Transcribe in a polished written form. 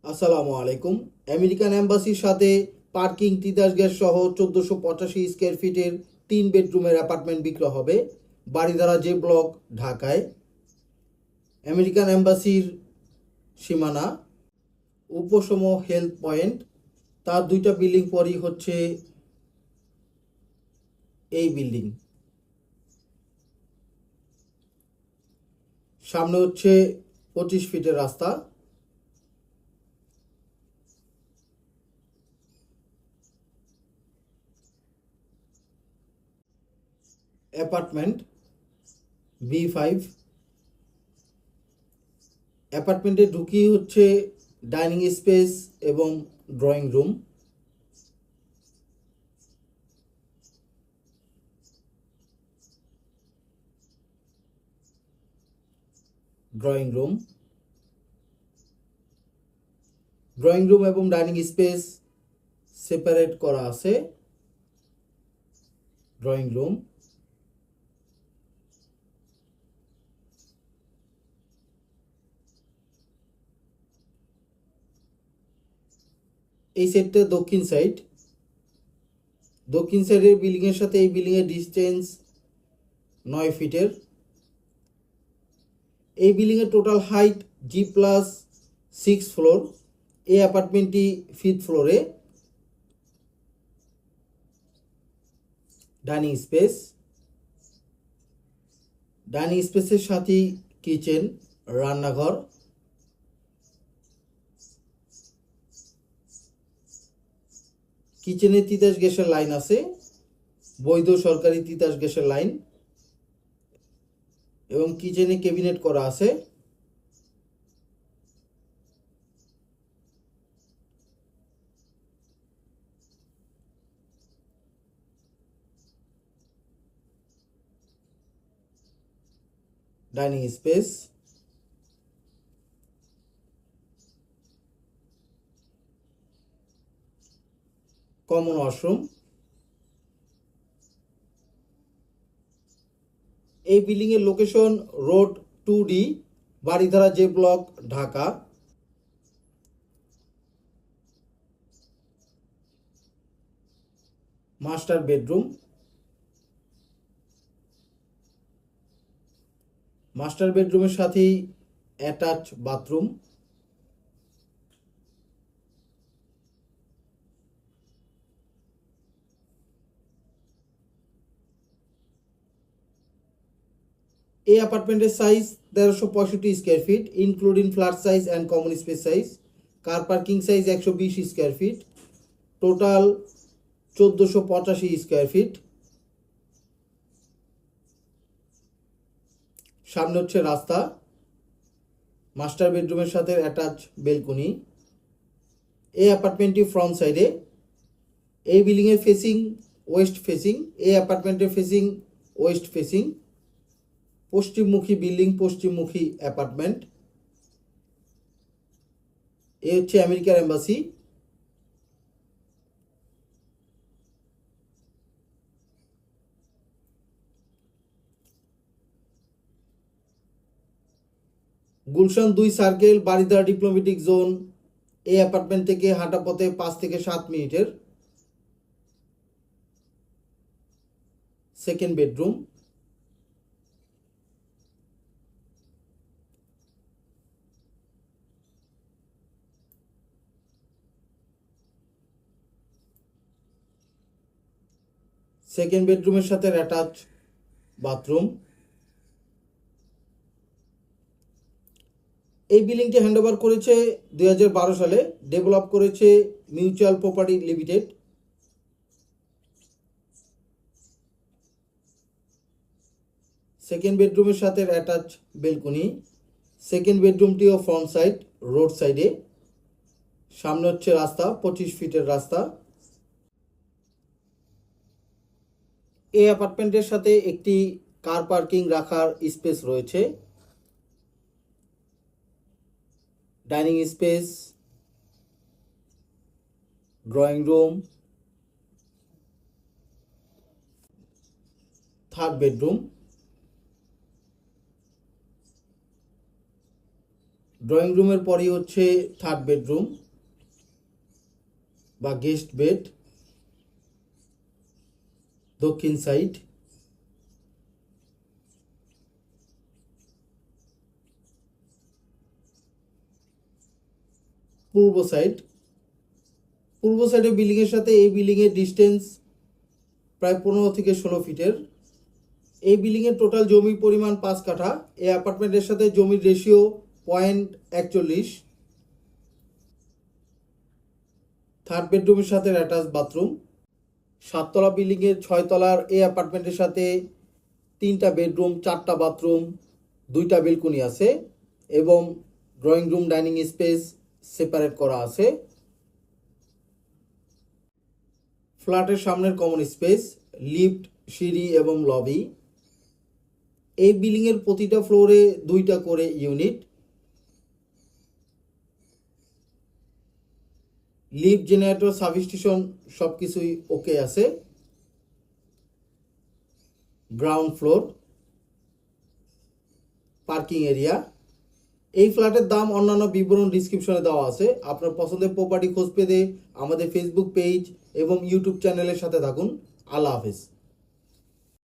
আসসালামু আলাইকুম। আমেরিকান এম্বাসির সাথে পার্কিং, তিতাস গ্যাস সহ 1485 স্কোয়ার ফিটের 3 বেডরুমের অ্যাপার্টমেন্ট বিক্রয় হবে বারিধারা জে ব্লক, ঢাকায়। আমেরিকান এম্বাসির সীমানা উপশম হেলথ পয়েন্ট, তার 2টা বিল্ডিং পরই হচ্ছে এই বিল্ডিং। সামনে হচ্ছে 25 ফিটের রাস্তা। Apartment B5। অ্যাপার্টমেন্টে ঢুকি হচ্ছে ডাইনিং স্পেস এবং drawing room. Drawing room drawing room এবং ডাইনিং স্পেস সেপারেট করা আছে। ড্রয়িং রুম, এই সাইডটা দক্ষিণ সাইড। দক্ষিণ সাইডের বিল্ডিং এর সাথে এই বিল্ডিং এর ডিস্টেন্স 9 ফিটের। এই বিল্ডিং এর টোটাল হাইট G+6 ফ্লোর। এই অ্যাপার্টমেন্টটি 5th ফ্লোরে। ডাইনিং স্পেসের সাথেই কিচেন, রান্নাঘর। কিচেনে তিতাস গ্যাসের লাইন আছে, বৈধ সরকারি তিতাস গ্যাসের লাইন, এবং কিচেনে ক্যাবিনেট করা আছে। Dining space, common washroom. এই বিল্ডিং এর location road 2D, Baridhara J block, Dhaka. Master bedroom. Master বেডরুমের সাথেই অ্যাটাচ বাথরুম। এই অ্যাপার্টমেন্টের size 1365 square feet, including flat size and common space size. Car parking size 120 square feet. Total 1485 square feet. সামনে হচ্ছে রাস্তা, master বেডরুমের সাথে অ্যাটাচ বেলকনি। এই অ্যাপার্টমেন্টটি ফ্রন্ট সাইডে। এই বিল্ডিংয়ের ফেসিং ওয়েস্ট ফেসিং। এই অ্যাপার্টমেন্টের ফেসিং ওয়েস্ট ফেসিং। পশ্চিমমুখী বিল্ডিং, পশ্চিমমুখী অ্যাপার্টমেন্ট। এ হচ্ছে আমেরিকার embassy. Gulshan 2 circle, Baridhara diplomatic zone. এই অ্যাপার্টমেন্ট থেকে হাঁটা পথে 5 থেকে 7 মিনিটের। Second bedroom. সেকেন্ড বেডরুমের সাথে অ্যাটাচ বাথরুম। এই বিল্ডিংটি হ্যান্ডওভার করেছে 2012 সালে। ডেভেলপ করেছে মিউচুয়াল প্রপার্টি লিমিটেড। সেকেন্ড বেডরুমের সাথে অ্যাটাচ বেলকনি। সেকেন্ড বেডরুমটিও ফ্রন্ট সাইড, রোড সাইডে। সামনে হচ্ছে রাস্তা, 25 ফিটের রাস্তা। এই অ্যাপার্টমেন্টের সাথে একটি কার পার্কিং রাখার স্পেস রয়েছে। Dining space, drawing room, third bedroom. Drawing রুমের পরই হচ্ছে থার্ড বেডরুম বা গেস্ট বেড, দক্ষিণ সাইড। পূর্ব সাইড, পূর্ব সাইডের বিল্ডিংয়ের সাথে এই বিল্ডিংয়ের ডিস্টেন্স প্রায় 15 থেকে 16 ফিটের। এই বিল্ডিংয়ের টোটাল জমির পরিমাণ 5 কাঠা। এই অ্যাপার্টমেন্টের সাথে জমির রেশিও 0.41। থার্ড বেডরুমের সাথে অ্যাটাচ বাথরুম। 7তলা বিল্ডিংয়ের 6 তলার এই অ্যাপার্টমেন্টের সাথে 3টা বেডরুম, 4টা বাথরুম, 2টা বেলকনি আছে এবং drawing room dining space separate করা আছে। ফ্ল্যাটের সামনের কমন স্পেস, লিফট, সিঁড়ি এবং লবি। এই বিল্ডিংয়ের প্রতিটা ফ্লোরে 2টা করে ইউনিট। লিফট, জেনারেটর, সাবস্টেশন সবকিছুই ওকে আছে। Ground floor, parking area. এই ফ্ল্যাটের দাম অন্যান্য বিবরণ ডিসক্রিপশনে দেওয়া আছে। আপনার পছন্দের প্রপার্টি খোঁজ পেতে আমাদের ফেসবুক পেজ এবং ইউটিউব চ্যানেলের সাথে থাকুন। আল্লাহ হাফেজ।